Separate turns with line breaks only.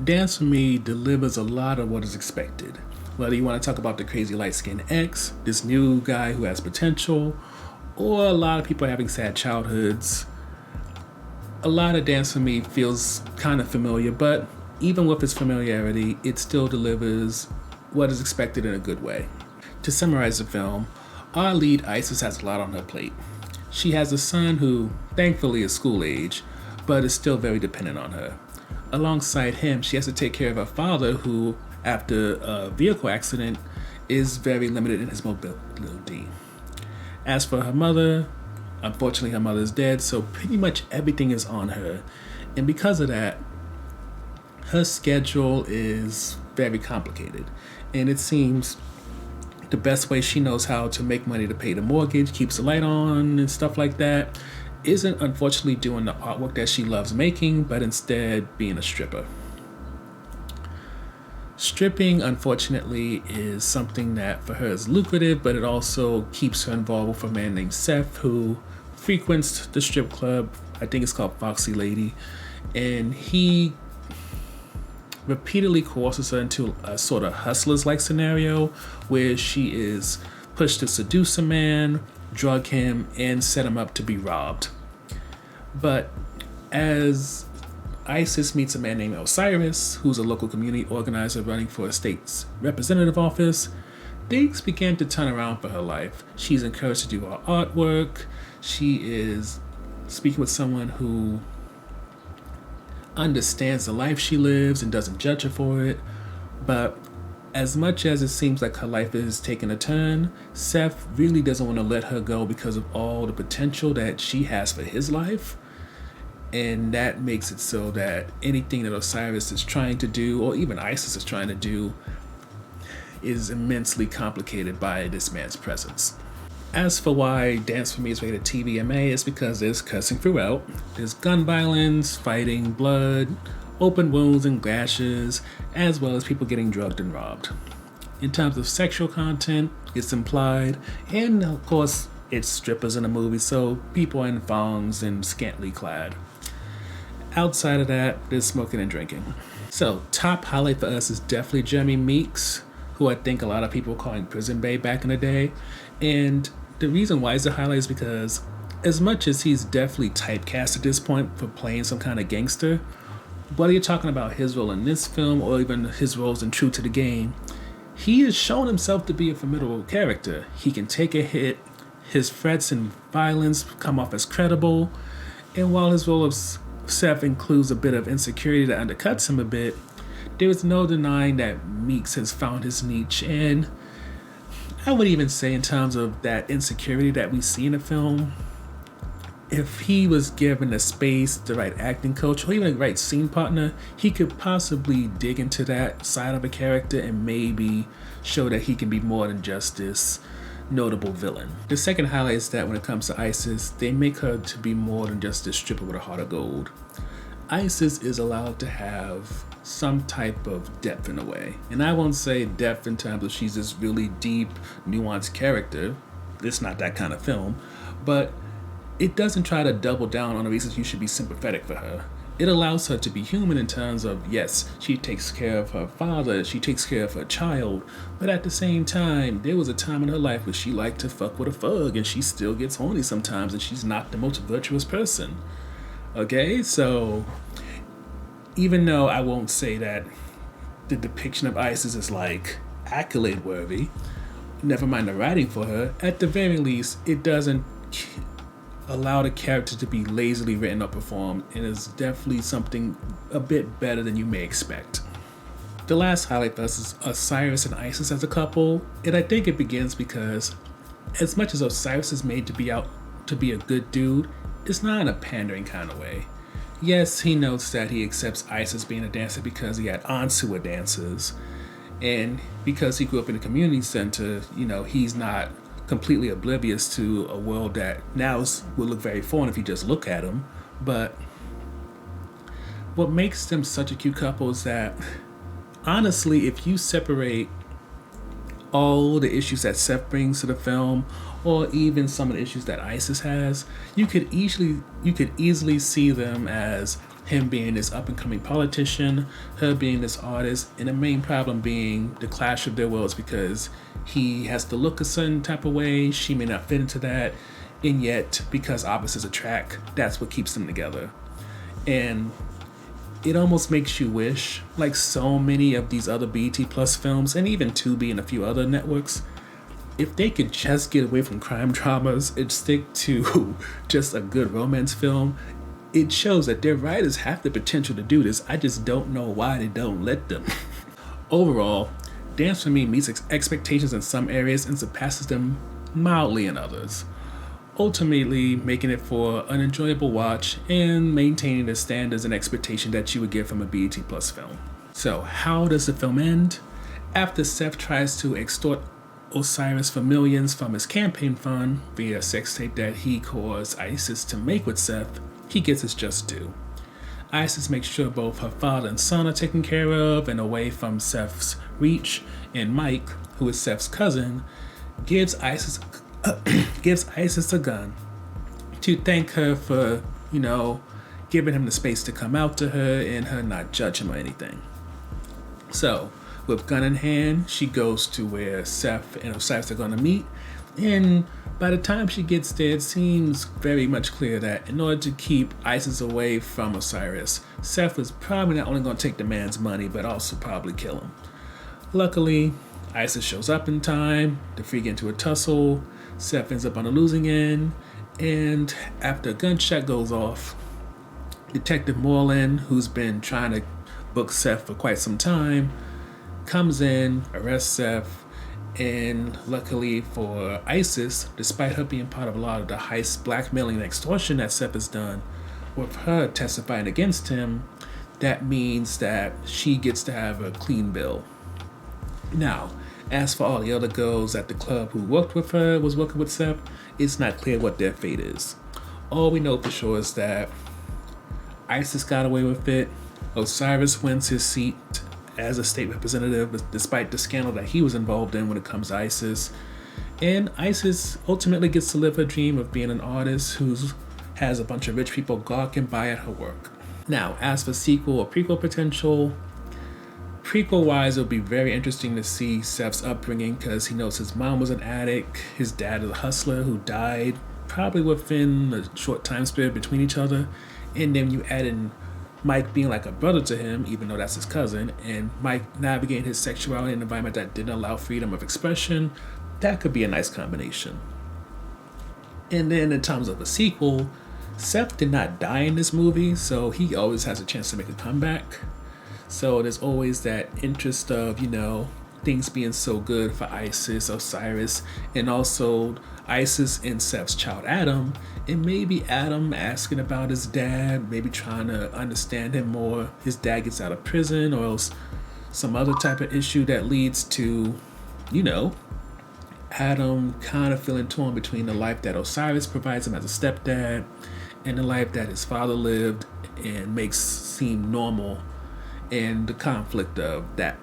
Dance for Me delivers a lot of what is expected. Whether you want to talk about the crazy light skinned ex, this new guy who has potential, or a lot of people having sad childhoods, a lot of Dance for Me feels kind of familiar, but even with its familiarity, it still delivers what is expected in a good way. To summarize the film, our lead Isis has a lot on her plate. She has a son who, thankfully, is school age, but is still very dependent on her. Alongside him, she has to take care of her father who, after a vehicle accident, is very limited in his mobility. As for her mother, unfortunately her mother is dead, so pretty much everything is on her. And because of that, her schedule is very complicated. And it seems the best way she knows how to make money to pay the mortgage, keeps the light on and stuff like that, isn't unfortunately doing the artwork that she loves making, but instead being a stripper. Stripping, unfortunately, is something that for her is lucrative, but it also keeps her involved with a man named Seth who frequents the strip club. I think it's called Foxy Lady. And he repeatedly coerces her into a sort of Hustlers-like scenario where she is pushed to seduce a man, drug him, and set him up to be robbed. But as Isis meets a man named Osiris, who's a local community organizer running for a state's representative office, things begin to turn around for her life. She's encouraged to do her artwork. She is speaking with someone who understands the life she lives and doesn't judge her for it. But as much as it seems like her life is taking a turn, Seth really doesn't want to let her go because of all the potential that she has for his life. And that makes it so that anything that Osiris is trying to do, or even Isis is trying to do, is immensely complicated by this man's presence. As for why Dance for Me is rated TVMA, it's because there's cussing throughout. There's gun violence, fighting, blood, open wounds and gashes, as well as people getting drugged and robbed. In terms of sexual content, it's implied, and of course, it's strippers in the movie, so people in thongs and scantily clad. Outside of that, there's smoking and drinking. So, top highlight for us is definitely Jeremy Meeks, who I think a lot of people were calling Prison Babe back in the day. And the reason why he's a highlight is because as much as he's definitely typecast at this point for playing some kind of gangster, whether you're talking about his role in this film or even his roles in True to the Game, he has shown himself to be a formidable character. He can take a hit, his threats and violence come off as credible, and while his role of Seth includes a bit of insecurity that undercuts him a bit, there is no denying that Meeks has found his niche, and I would even say in terms of that insecurity that we see in the film, if he was given the space, the right acting coach, or even the right scene partner, he could possibly dig into that side of a character and maybe show that he can be more than just this notable villain. The second highlight is that when it comes to Isis, they make her to be more than just a stripper with a heart of gold. Isis is allowed to have some type of depth in a way. And I won't say depth in terms of she's this really deep, nuanced character. It's not that kind of film. But it doesn't try to double down on the reasons you should be sympathetic for her. It allows her to be human in terms of, yes, she takes care of her father, she takes care of her child, but at the same time, there was a time in her life where she liked to fuck with a thug and she still gets horny sometimes and she's not the most virtuous person. Okay, so even though I won't say that the depiction of Isis is like accolade worthy, never mind the writing for her, at the very least, it doesn't allow the character to be lazily written or performed, and is definitely something a bit better than you may expect. The last highlight for us is Osiris and Isis as a couple, and I think it begins because as much as Osiris is made to be out to be a good dude, it's not in a pandering kind of way. Yes, he notes that he accepts Isis being a dancer because he had aunts who were dancers, and because he grew up in a community center, he's not completely oblivious to a world that now would look very foreign if you just look at him. But what makes them such a cute couple is that, honestly, if you separate all the issues that Seth brings to the film, or even some of the issues that Isis has, you could easily see them as Him being this up and coming politician, her being this artist, and the main problem being the clash of their worlds because he has to look a certain type of way, she may not fit into that, and yet because opposites attract, that's what keeps them together. And it almost makes you wish, like so many of these other BET Plus films, and even Tubi and a few other networks, if they could just get away from crime dramas and stick to just a good romance film, it shows that their writers have the potential to do this. I just don't know why they don't let them. Overall, Dance for Me meets expectations in some areas and surpasses them mildly in others, ultimately making it for an enjoyable watch and maintaining the standards and expectation that you would get from a BET Plus film. So how does the film end? After Seth tries to extort Osiris for millions from his campaign fund via a sex tape that he caused Isis to make with Seth, he gets his just due. Isis makes sure both her father and son are taken care of and away from Seth's reach, and Mike, who is Seth's cousin, gives Isis a gun to thank her for, giving him the space to come out to her and her not judge him or anything. So, with gun in hand, she goes to where Seth and Osiris are going to meet, and by the time she gets there, it seems very much clear that in order to keep Isis away from Osiris, Seth was probably not only going to take the man's money, but also probably kill him. Luckily, Isis shows up in time, the three get into a tussle, Seth ends up on the losing end, and after a gunshot goes off, Detective Moreland, who's been trying to book Seth for quite some time, comes in, arrests Seth, and luckily for Isis, despite her being part of a lot of the heist, blackmailing, and extortion that Seth has done, with her testifying against him, that means that she gets to have a clean bill. Now, as for all the other girls at the club who worked with her, was working with Seth, it's not clear what their fate is. All we know for sure is that Isis got away with it, Osiris wins his seat as a state representative despite the scandal that he was involved in when it comes to Isis, and Isis ultimately gets to live her dream of being an artist who has a bunch of rich people gawk and buy at her work. Now, as for sequel or prequel potential, prequel-wise, it'll be very interesting to see Seth's upbringing because he knows his mom was an addict, his dad is a hustler who died probably within a short time span between each other, and then you add in Mike being like a brother to him, even though that's his cousin, and Mike navigating his sexuality in an environment that didn't allow freedom of expression. That could be a nice combination. And then in terms of a sequel, Seth did not die in this movie, so he always has a chance to make a comeback. So there's always that interest of, things being so good for Isis, Osiris, and also Isis and Seth's child Adam, and maybe Adam asking about his dad, maybe trying to understand him more. His dad gets out of prison, or else some other type of issue that leads to, Adam kind of feeling torn between the life that Osiris provides him as a stepdad and the life that his father lived and makes seem normal, and the conflict of that